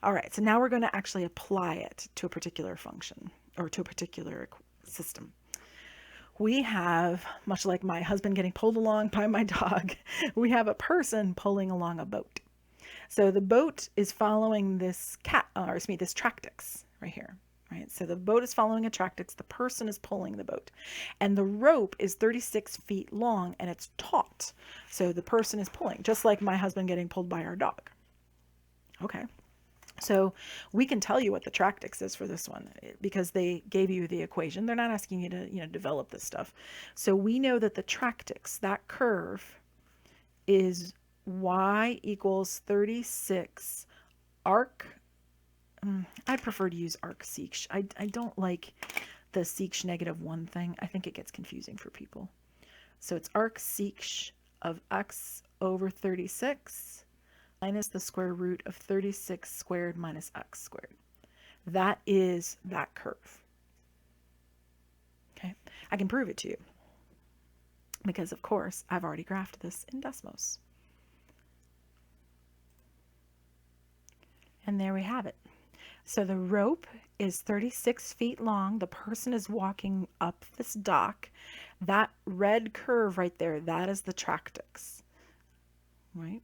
All right, so now we're going to actually apply it to a particular function or to a particular system. We have, much like my husband getting pulled along by my dog, we have a person pulling along a boat. So the boat is following this this Tractix right here. Right? So the boat is following a Tractix, the person is pulling the boat. And the rope is 36 feet long and it's taut. So the person is pulling, just like my husband getting pulled by our dog. Okay. So we can tell you what the Tractix is for this one because they gave you the equation. They're not asking you to, develop this stuff. So we know that the Tractix, that curve, is y equals 36 arc. I prefer to use arc sec. I don't like the sec -1 thing. I think it gets confusing for people. So it's arc sec of x over 36 minus the square root of 36 squared minus x squared. That is that curve. Okay, I can prove it to you because, of course, I've already graphed this in Desmos. And there we have it. So the rope is 36 feet long. The person is walking up this dock. That red curve right there, that is the Tractix, right?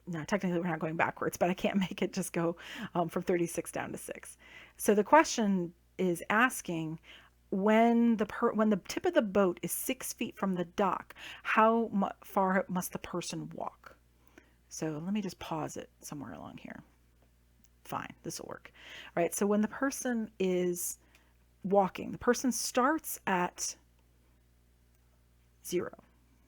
Now, technically, we're not going backwards, but I can't make it just go from 36 down to 6. So the question is asking, when the tip of the boat is 6 feet from the dock, how far must the person walk? So let me just pause it somewhere along here. Fine, this will work. All right, so when the person is walking, the person starts at 0,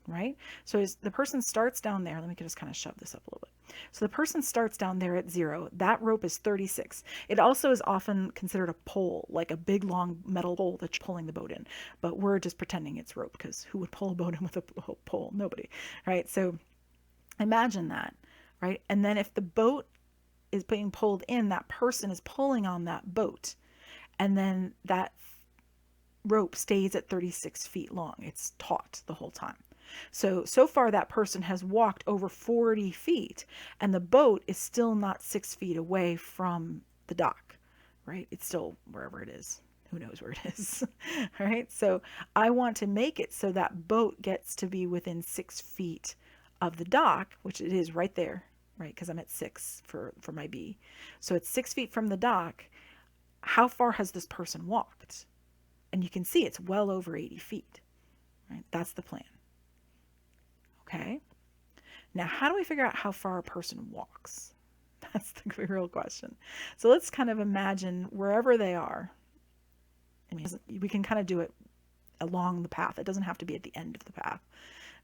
right? So as the person starts down there, let me just kind of shove this up a little bit. So the person starts down there at 0. That rope is 36. It also is often considered a pole, like a big long metal pole that you're pulling the boat in. But we're just pretending it's rope because who would pull a boat in with a pole? Nobody, right? So imagine that, right? And then if the boat is being pulled in, that person is pulling on that boat, and then that rope stays at 36 feet long. It's taut the whole time. So far that person has walked over 40 feet and the boat is still not 6 feet away from the dock, right? It's still wherever it is. Who knows where it is, all right? So I want to make it so that boat gets to be within 6 feet of the dock, which it is right there, right? Because I'm at 6 for my B. So it's 6 feet from the dock. How far has this person walked? And you can see it's well over 80 feet, right? That's the plan. Okay. Now, how do we figure out how far a person walks? That's the real question. So let's kind of imagine wherever they are. I mean, we can kind of do it along the path. It doesn't have to be at the end of the path,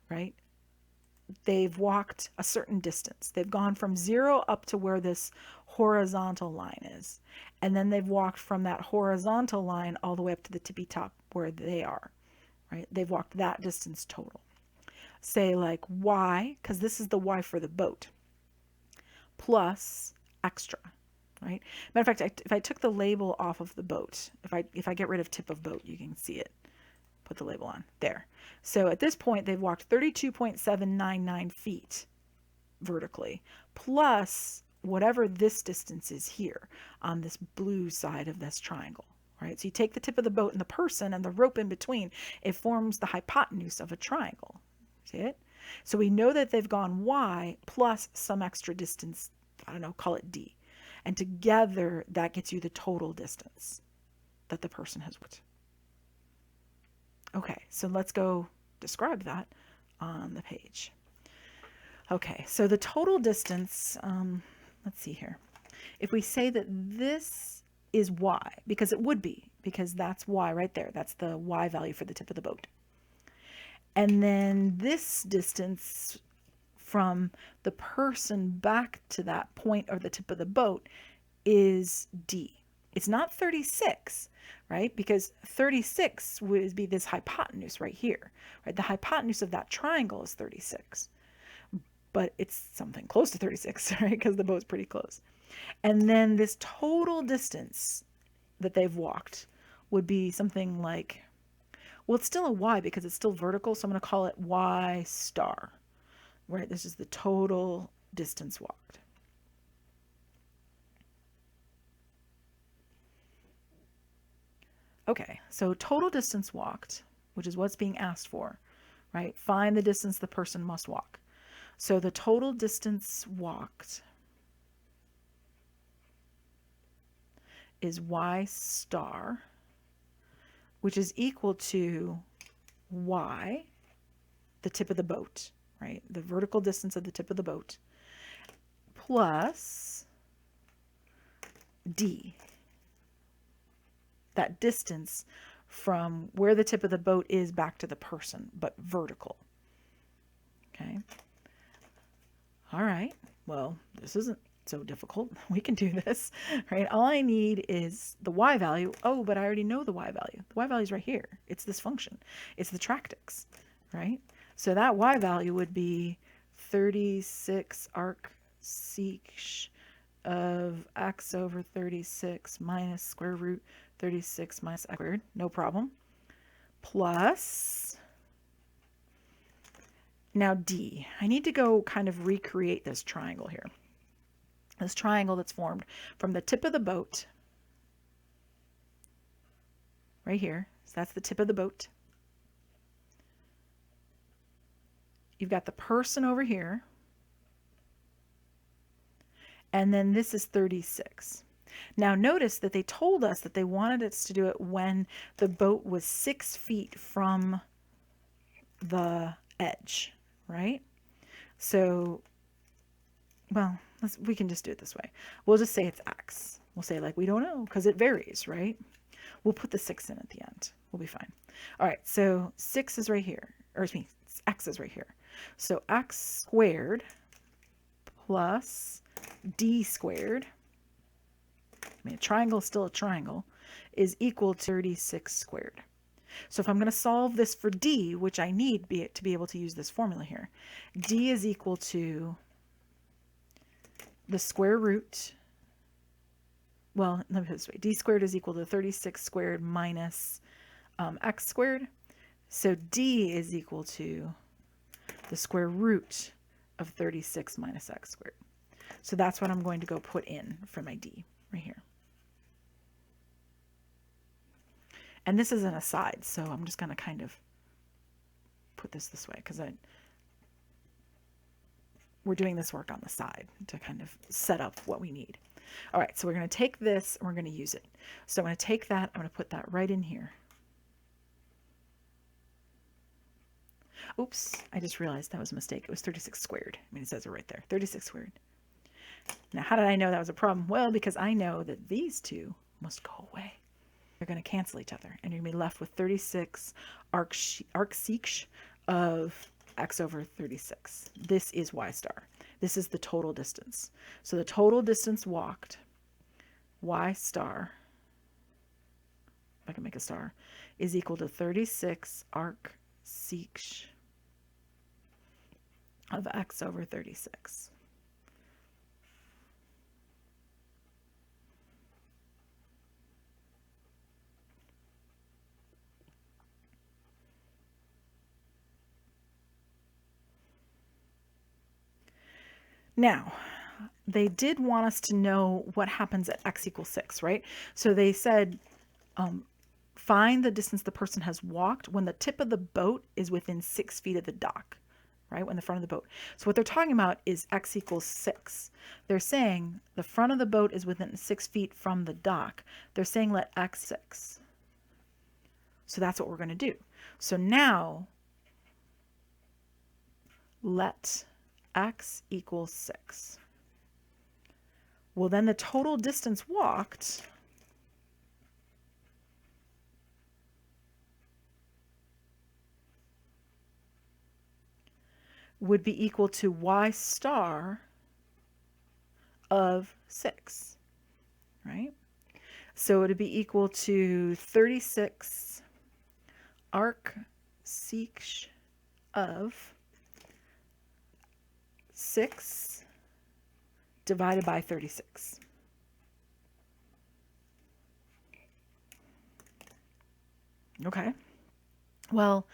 right? They've walked a certain distance. They've gone from 0 up to where this horizontal line is. And then they've walked from that horizontal line all the way up to the tippy top where they are, right? They've walked that distance total. Say like y, because this is the y for the boat, plus extra, right? Matter of fact, if I took the label off of the boat, if I get rid of tip of boat, you can see it. Put the label on there. So at this point, they've walked 32.799 feet vertically, plus whatever this distance is here on this blue side of this triangle, right? So you take the tip of the boat and the person and the rope in between, it forms the hypotenuse of a triangle. See it? So we know that they've gone y plus some extra distance, I don't know, call it d. And together, that gets you the total distance that the person has walked. Okay, so let's go describe that on the page. Okay, so the total distance, let's see here. If we say that this is y, because it would be, because that's y right there. That's the y value for the tip of the boat. And then this distance from the person back to that point or the tip of the boat is d. It's not 36, right? Because 36 would be this hypotenuse right here, right? The hypotenuse of that triangle is 36, but it's something close to 36, right? Because the boat's pretty close. And then this total distance that they've walked would be something like, well, it's still a y because it's still vertical, so I'm going to call it y star, right? This is the total distance walked. Okay, so total distance walked, which is what's being asked for, right? Find the distance the person must walk. So the total distance walked is y star, which is equal to y, the tip of the boat, right? The vertical distance of the tip of the boat, plus d, that distance from where the tip of the boat is back to the person, but vertical. Okay. All right. Well, this isn't so difficult. We can do this, right? All I need is the y value. Oh, but I already know the y value. The y value is right here. It's this function. It's the Tractix, right? So that y value would be 36 arc sec of x over 36 minus square root 36 minus x squared, no problem, plus, now d. I need to go kind of recreate this triangle here. This triangle that's formed from the tip of the boat, right here, so that's the tip of the boat. You've got the person over here, and then this is 36. Now notice that they told us that they wanted us to do it when the boat was 6 feet from the edge, right? So, well, we can just do it this way. We'll just say it's x. We'll say like we don't know because it varies, right? We'll put the 6 in at the end. We'll be fine. All right, so 6 is right here, or excuse me, x is right here. So x squared plus d squared, I mean, a triangle is still a triangle, is equal to 36 squared. So if I'm going to solve this for d, which I need to be able to use this formula here, d is equal to the square root, well, let me put it this way, d squared is equal to 36 squared minus x squared. So d is equal to the square root of 36 minus x squared. So that's what I'm going to go put in for my d right here. And this is an aside, so I'm just going to kind of put this way because we're doing this work on the side to kind of set up what we need. All right, so we're going to take this and we're going to use it. So I'm going to take that, I'm going to put that right in here. Oops, I just realized that was a mistake. It was 36 squared. I mean, it says it right there, 36 squared. Now, how did I know that was a problem? Well, because I know that these two must go away. They're going to cancel each other, and you're going to be left with 36 arc sec of x over 36. This is y star. This is the total distance. So the total distance walked, y star, if I can make a star, is equal to 36 arc sec of x over 36. Now, they did want us to know what happens at x equals 6, right? So they said, find the distance the person has walked when the tip of the boat is within 6 feet of the dock, right? When the front of the boat. So what they're talking about is x equals 6. They're saying the front of the boat is within 6 feet from the dock. They're saying let x 6. So that's what we're going to do. So now, let x equals 6. Well, then the total distance walked would be equal to y star of 6, right? So it would be equal to 36 arc sec of 6 divided by 36. Okay. Well,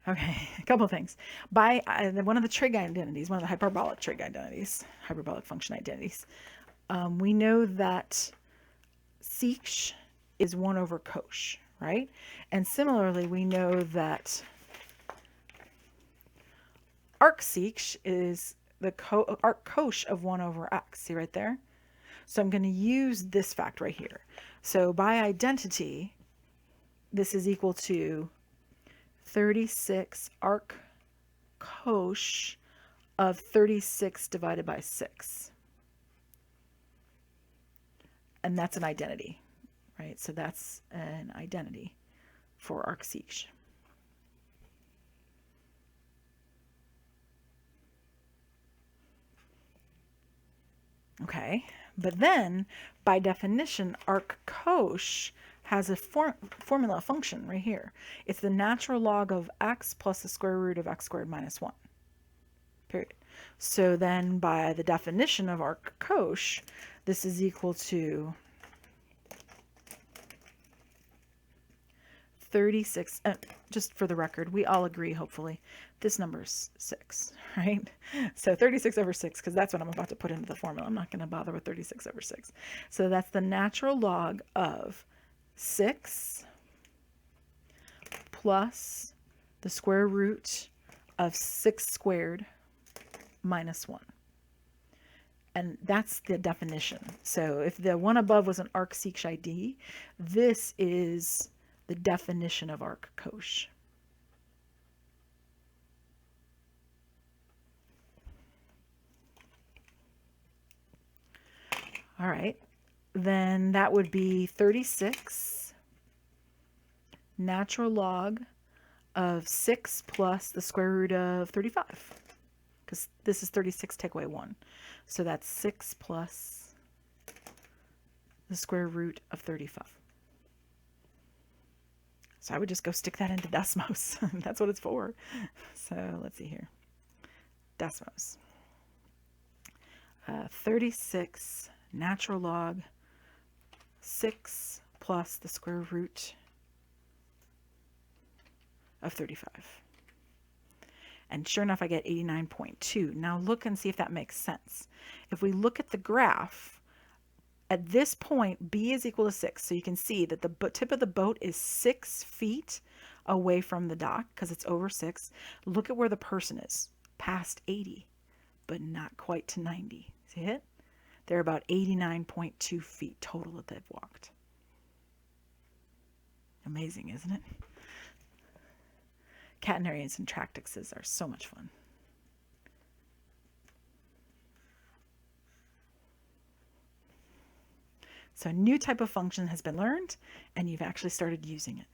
okay, a couple of things. By one of the trig identities, one of the hyperbolic trig identities, hyperbolic function identities, we know that sec is 1 over cosh, right? And similarly, we know that arcsec is the arc cosh of 1 over x. See right there? So I'm going to use this fact right here. So by identity, this is equal to 36 arc cosh of 36 divided by 6. And that's an identity, right? So that's an identity for arcsec. Okay, but then by definition, arc cosh has a formula function right here. It's the natural log of x plus the square root of x squared minus 1. Period. So then by the definition of arc cosh, this is equal to 36. Just for the record, we all agree, hopefully, this number is 6, right? So 36 over 6, because that's what I'm about to put into the formula. I'm not going to bother with 36 over 6. So that's the natural log of 6 plus the square root of 6 squared minus 1. And that's the definition. So if the one above was an arcsec ID, this is the definition of arc cosh. All right, then that would be 36 natural log of 6 plus the square root of 35, because this is 36 take away 1. So that's 6 plus the square root of 35. So I would just go stick that into Desmos. That's what it's for. So let's see here. Desmos. 36 natural log 6 plus the square root of 35. And sure enough, I get 89.2. Now look and see if that makes sense. If we look at the graph, at this point, b is equal to 6. So you can see that the tip of the boat is 6 feet away from the dock because it's over 6. Look at where the person is, past 80, but not quite to 90. See it? They're about 89.2 feet total that they've walked. Amazing, isn't it? Catenaries and Tractixes are so much fun. So a new type of function has been learned, and you've actually started using it.